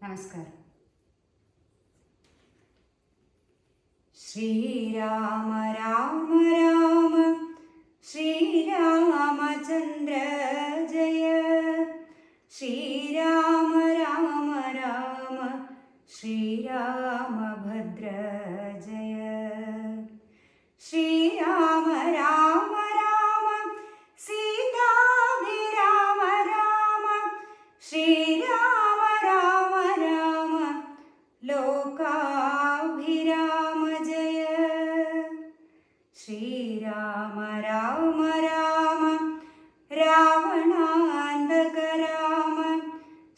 നമസ്കാരം. ശ്രീരാമ രാമ രാമ ശ്രീരാമചന്ദ്ര ജയ, ശ്രീരാമ രാമ രാമ ശ്രീരാമഭദ്ര ജയ, ശ്രീരാമ രാമ രാമ സീതാഭിരാമ രാമ ശ്രീരാമ രാമ രാമ ലോകാഭിരാമ ജയ, ശ്രീരാമ രാമ രാമ രാവണാന്തക രാമ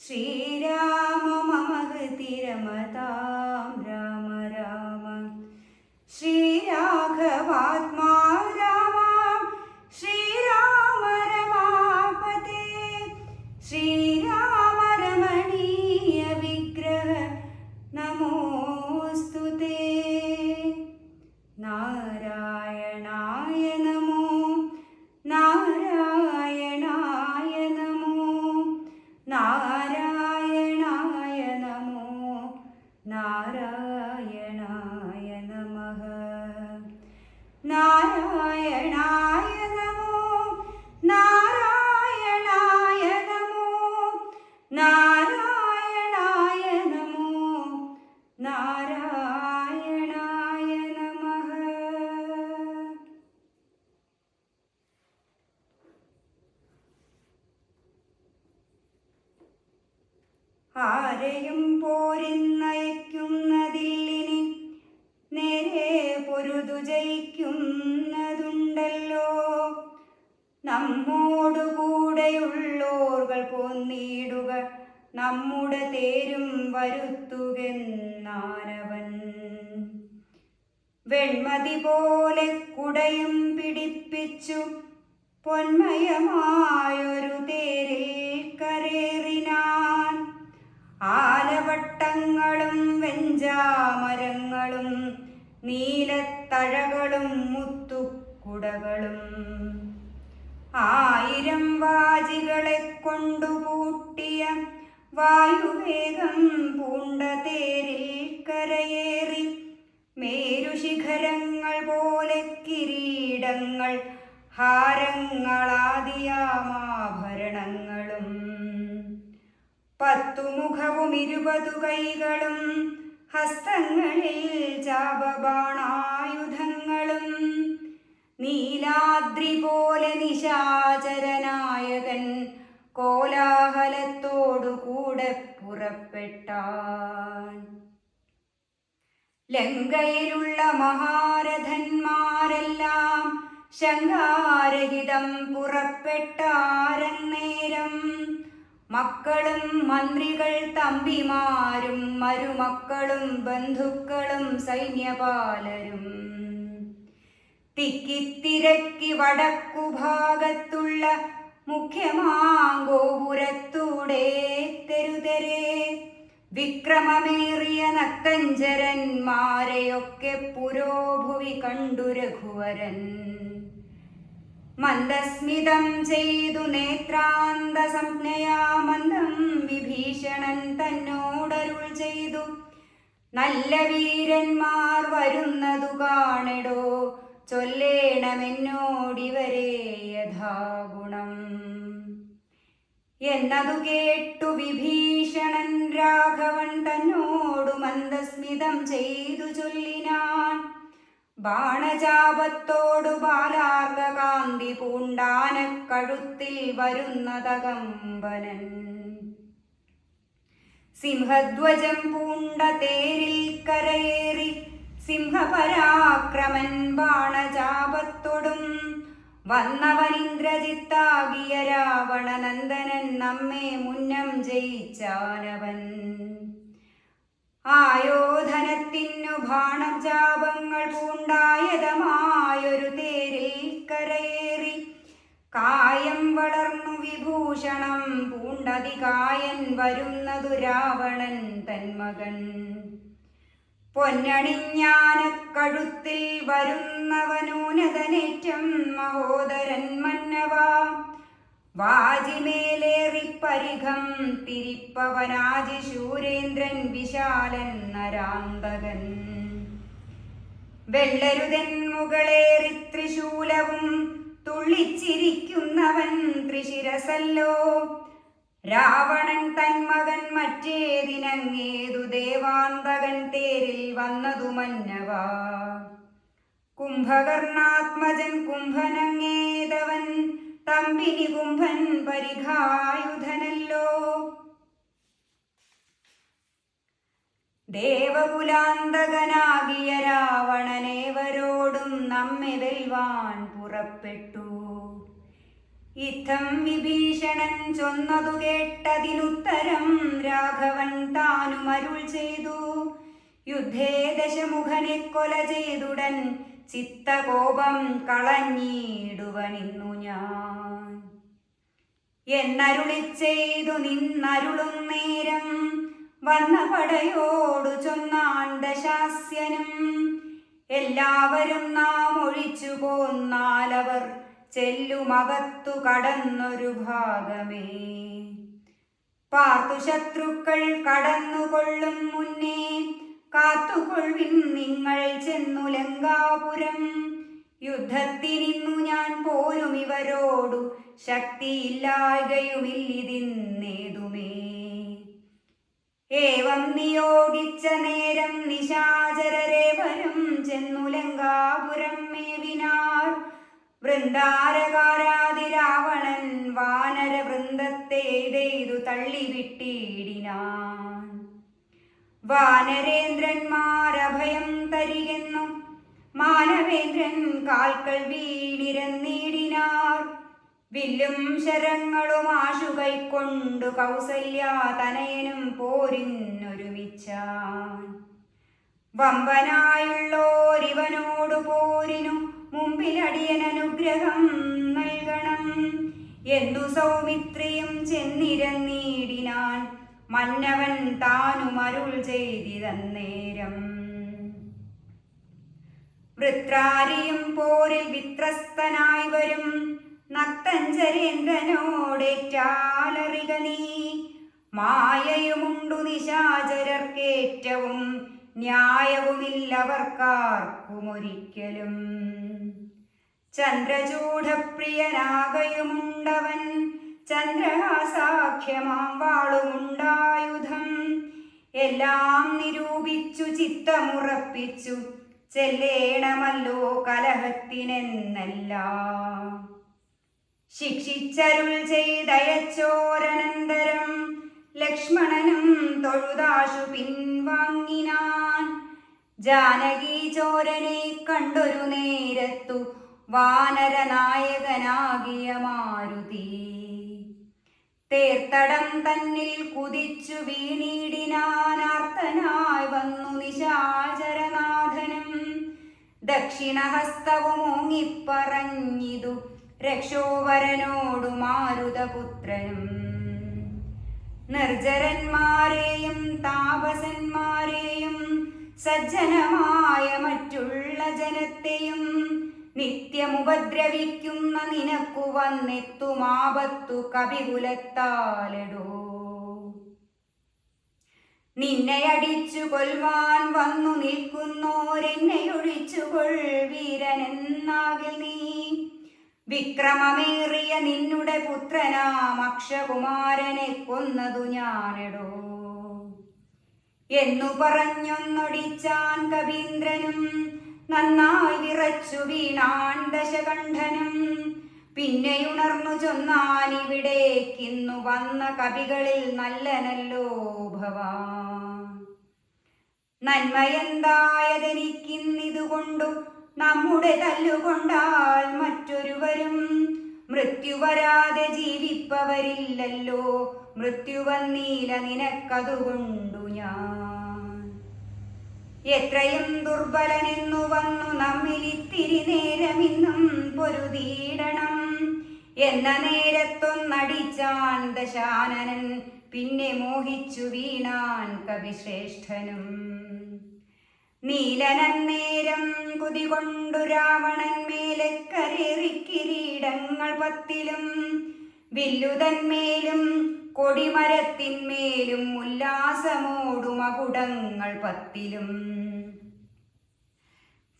ശ്രീരാമ മമ ഹൃതിരമതാം രാമ രാമ, ശ്രീരാഘവാത്മാ രാമ ശ്രീരാമ രമാപതേ, ശ്രീരാമ രമണീയ വിഗ്രഹ നമോസ്തുതേ, നാരായണായ നമോ നാരായണായ നമോ നാരായണായ നമോ നാരായണായ നമഃ, നാരായണായ നമോ നാരായണായ നമോ നാരായണായ നമോ നാരായണായ നമഃ. ആരെയും പോരിന്നയക്കുന്നതില്ലിനി നേരെ പൊരുതു ജയിക്കുന്നതുണ്ടല്ലോ, നമ്മോടുകൂടെയുള്ളോർകൾ പോന്നിടുക നമ്മുടെ തേരും വരുത്തുകെന്നാനവൻ, വെൺമതി പോലെ കുടയും പിടിപ്പിച്ചു പൊന്മയമായൊരു തേരിൽ കരേറിനാൻ, ആലവട്ടങ്ങളും വെഞ്ചാമരങ്ങളും നീലത്തഴകളും മുത്തുക്കുടകളും 1000 വാജികളെ കൊണ്ടുപൂട്ടിയ വായുവേഗം പൂണ്ട തേരിൽ കരയേറി, മേരുശിഖരങ്ങൾ പോലെ കിരീടങ്ങൾ ഹാരങ്ങളാദിയാമാഭരണങ്ങളും 10 മുഖവും 20 കൈകളും ഹസ്തങ്ങളിൽ ചാപബാണായുധങ്ങളും, നീലാദ്രി പോലെ നിശാചരനായകൻ കോലാഹലത്തോടു കൂടെ പുറപ്പെട്ടാൻ, ലങ്കയിലുള്ള മഹാരഥന്മാരെല്ലാം ശങ്കാരഹിതം പുറപ്പെട്ടാരന്നേരം, മക്കളും മന്ത്രികൾ തമ്പിമാരും മരുമക്കളും ബന്ധുക്കളും സൈന്യപാലരും, തിക്കിത്തിരക്കി വടക്കുഭാഗത്തുള്ള മുഖ്യമാങ്കോപുരത്തൂടെ തെരുതെരെ വിക്രമമേറിയ നക്തഞ്ചരന്മാരെയൊക്കെ പുരോഭുവി കണ്ടു രഘുവരൻ, മന്ദസ്മിതം ചെയ്തു നേത്രാന്ത സംജ്ഞയാ മന്ദം വിഭീഷണൻ തന്നോടരുൾ ചെയ്തു, നല്ല വീരന്മാർ വരുന്നതു കാണെടോ, ചൊല്ലേണമെന്നോടിവരെ യഥാഗുണം. എന്നതു കേട്ടു വിഭീഷണൻ രാഘവൻ തന്നോടു മന്ദസ്മിതം ചെയ്തു ചൊല്ലിനാൻ, ബാണജാപത്തോടു ബാലാർഗകാന്തി പൂണ്ടാനക്കഴുത്തിൽ വരുന്നതകമ്പനൻ, സിംഹധ്വജം പൂണ്ട തേരിൽ കരയേറി സിംഹപരാക്രമൻ ബാണജാപത്തോടും വന്നവനിന്ദ്രജിത്താകിയ രാവണനന്ദനൻ നമ്മെ മുന്നം ജയിച്ചാനവൻ, ആയോധനത്തിനു ബാണജാപങ്ങൾ പൂണ്ടായതമായൊരു തേരിൽ കരയേറി, കായം വളർന്നു വിഭൂഷണം പൂണ്ടതികായൻ വരുന്നതു രാവണൻ തന്മകൻ, പൊന്നണിഞ്ഞാനക്കഴുത്തിൽ വരുന്നവനൂനതനേറ്റം മഹോദരൻ മന്നവ, വാജിമേലേറിപ്പരിഘം തിരിപ്പവനാജി ശൂരേന്ദ്രൻ വിശാലൻ നരാന്തകൻ. വെള്ളരുതൻ മുകളേറി ത്രിശൂലവും തുള്ളിച്ചിരിക്കുന്നവൻ ത്രിശിരസല്ലോ. രാവണൻ തന്മകൻ മറ്റേതിനങ്ങേതു ദേവാന്തകൻ തേരിൽ വന്നതു മന്നവാ. കുംഭകർണാത്മജൻ കുംഭനങ്ങേതവൻ തമ്പിനി കുംഭൻ പരിഘായുധനല്ലോ. ദേവകുലാന്തകനാകിയ രാവണനേവരോടും നമ്മെ വെൽവാൻ പുറപ്പെട്ടു. ഇത്തം വിഭീഷണൻ ചൊന്നതു കേട്ടതിനുത്തരം രാഘവൻ താനും അരുൾ ചെയ്തു. യുദ്ധേ ദശമുഖനെ കൊല ചെയ്തുടൻ ചിത്തകോപം കളഞ്ഞിടുവനിന്നു ഞാൻ എന്നരുളി ചെയ്തു നിന്നരുളും നേരം. വന്ന പടയോടു ചൊന്നാൻ ദശാസ്യനും. എല്ലാവരും നാം ഒഴിച്ചു പോന്നാലവർ ചെല്ലുമകത്തു കടന്നൊരു ഭാഗമേ. പാർത്തു ശത്രുക്കൾ കടന്നുകൊള്ളും മുന്നേ കാത്തുകൊള്ളിൻ നിങ്ങൾ ചെന്നു ലങ്കാപുരം. യുദ്ധത്തിനിന്നു ഞാൻ പോരും ഇവരോടു ശക്തിയില്ലായ്കയുമില്ലിതിന്നേതുമേ. ഏവം നിയോഗിച്ച നേരം നിശാചരരേവരും ചെന്നു ലങ്കാപുരം മേവിനാർ. വൃന്ദാരകാരാതി രാവണൻ വാനര വൃന്ദത്തെ എയ്തെയ്തു തള്ളിവിട്ടിടിനാൻ. വാനരേന്ദ്രന്മാരഭയം തരികെന്നു മാനവേന്ദ്രൻ കാൽക്കൾ വീണിരന്നിടിനാർ. വില്ലും ശരങ്ങളും ആശു കൈക്കൊണ്ടു കൗസല്യാതനയനും പോരിനൊരുമിച്ചാൻ. വമ്പനായുള്ളോരിവനോടു പോരിനു മുമ്പിലടിയൻ അനുഗ്രഹം നൽകണം എന്നു സൗമിത്രിയും ചെന്നിരന്നിടിനാൻ. മന്നവൻ താനും അരുൾ ചെയ്തിതന്നേരം. വൃത്രാരിയും പോരിൽ വിത്രസ്തനായി വരും നക്തഞ്ചരേന്ദ്രനോടേറ്റാലറിക നീ. മായയുമുണ്ടു നിശാചരർക്കേറ്റവും ന്യായവുമില്ലവർക്കാർക്കുമൊരിക്കലും. ചന്ദ്രചൂഢപ്രിയനാകയുമുണ്ടവൻ ചന്ദ്രഹാസാഖ്യമാം വാളുമുണ്ടായുധം. എല്ലാം നിരൂപിച്ചു ചിത്തമുറപ്പിച്ചു ചെല്ലേണമല്ലോ കലഹത്തിനെന്നെല്ലാം. ശിക്ഷിച്ചരുൾ ചെയ്തയച്ചോരനന്തരം ലക്ഷ്മണനും തൊഴുതാശു പിൻവാങ്ങിനാൻ. ജാനകി ചോരനെ കണ്ടൊരു നേരത്തു വാനരനായകനാകിയ മാരുതി. തേർത്തടം തന്നിൽ കുതിച്ചു വീണിടിനാനാർത്തനായി വന്നു നിശാചരനാഥനും. ദക്ഷിണഹസ്തവും ഓങ്ങിപ്പറഞ്ഞിതു രക്ഷോവരനോടു മാരുതപുത്രനും. നിർജരന്മാരെയും താപസന്മാരെയും സജ്ജനമായ മറ്റുള്ള ജനത്തെയും നിത്യമുപദ്രവിക്കുന്ന നിനക്കു വന്നെത്തുമാപത്തു കപികുലത്താലെടോ. നിന്നെ അടിച്ചു കൊൽവാൻ വന്നു നിൽക്കുന്നോരെന്നെയൊഴിച്ചുകൊൾ വീരനെന്നാകിൽ നീ. വിക്രമമേറിയ നിന്നുടെ പുത്രനാം അക്ഷകുമാരനെ കൊന്നതു ഞാനെടോ എന്നു പറഞ്ഞൊന്നൊടിച്ചാൻ കവീന്ദ്രനും. നന്നായി വിറച്ചു വീണാൻ ദശകണ്ഠനും. പിന്നെയുണർന്നു ചൊന്നാനിവിടേക്കിന്നു വന്ന കവികളിൽ നല്ലനല്ലോ ഭവാൻ. നന്മയെന്തായതെനിക്കിന്നിതുകൊണ്ടു നമ്മുടെ തല്ലുകൊണ്ടാൽ മറ്റൊരുവരും മൃത്യു വരാതെ ജീവിപ്പവരില്ലല്ലോ. മൃത്യു വന്നീല നിനക്കതുകൊണ്ടു ഞാൻ. എത്രയും ദുർബലനെന്നു വന്നു നമ്മിലിത്തിരി നേരമിന്നും പൊരുതീടണം എന്ന നേരത്തൊന്നടിച്ചാൻ ദശാനനൻ. പിന്നെ മോഹിച്ചു വീണാൻ കവിശ്രേഷ്ഠനും. നീലനന്നേരം കുതികൊണ്ടു രാവണൻ മേലെ കരേറി കിരീടങ്ങൾ 10 വില്ലുതന്മേലും കൊടിമരത്തിന്മേലും ഉല്ലാസമോടുമകുടങ്ങൾ പത്തിലും.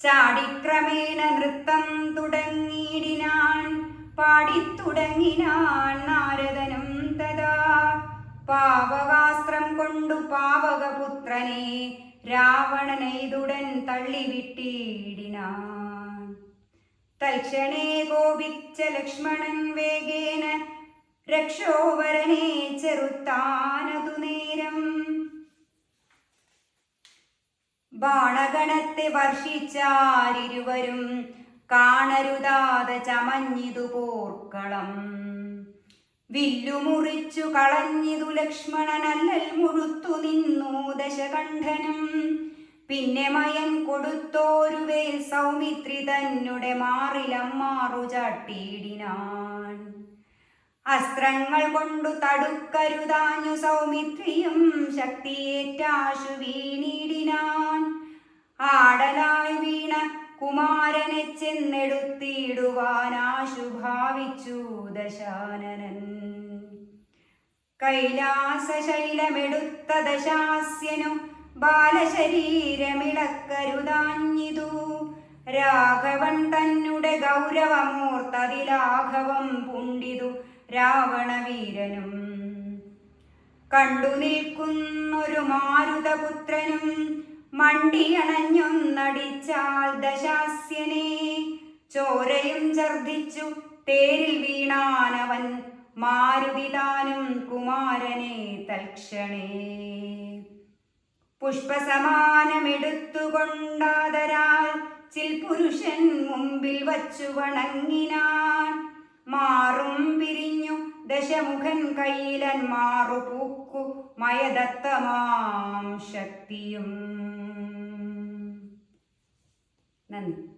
ചാടിക്രമേണ നൃത്തം തുടങ്ങിയിടിനാൻ, പാടിത്തുടങ്ങിനാൻ നാരദനും തഥാ. പാവകാസ്ത്രം കൊണ്ടു പാവകപുത്രനെ രാവണനെയ്തുടൻ തള്ളിവിട്ടിടിനാൻ. തൽക്ഷണേ കോപിച്ച ലക്ഷ്മണൻ വേഗേന രക്ഷോവരനെ ചെറുത്താനതു നേരം. ബാണഗണത്തെ വർഷിച്ചാരിരുവരും കാണരുതാതെ ചമഞ്ഞിതു പോർക്കളം. വില്ലുമുറിച്ചു കളഞ്ഞിതു ലക്ഷ്മണനല്ലൽ മുഴുത്തു നിന്നു ദശകണ്ഠനും. പിന്നെ മയൻ കൊടുത്തോരു വേൽ സൗമിത്രി തന്നെ മാറിലമ്മാറു ചാട്ടിയിടിനാൻ. അസ്ത്രങ്ങൾ കൊണ്ടു തടുക്കരുതാഞ്ഞു സൗമിത്രിയും ശക്തിയേറ്റാശു വീണിടിനാൻ. ആടലായി വീണ കുമാരനെ ചെന്നെടുത്തിടുവാനാശു ഭാവിച്ചു ദശാനനൻ. കൈലാസശൈലമെടുത്ത ദശാസ്യനു ബാലശരീരമിളക്കരുതാഞ്ഞിതു. രാഘവൻ തന്നെ ഗൗരവമോർത്തതിലാഘവം പൂണ്ടിതു രാവണവീരനും. കണ്ടു നിൽക്കുന്നൊരു മാരുതപുത്രനും മണ്ടിയണഞ്ഞൊന്നടിച്ചാൽ ദശാസ്യനെ. ചോരയും ഛർദിച്ചു തേരിൽ വീണാനവൻ, മാരുതിതാനും കുമാരനെ തൽക്ഷണേ. പുഷ്പസമാനമെടുത്തുകൊണ്ടാദരാൽ ചിൽപുരുഷൻ മുമ്പിൽ വച്ചു വണങ്ങിനാൻ. മാറും പിരിഞ്ഞു ദശമുഖൻ കൈലൻ മാറുപൂക്കു മയദത്തമാം ശക്തിയും. നന്ദി.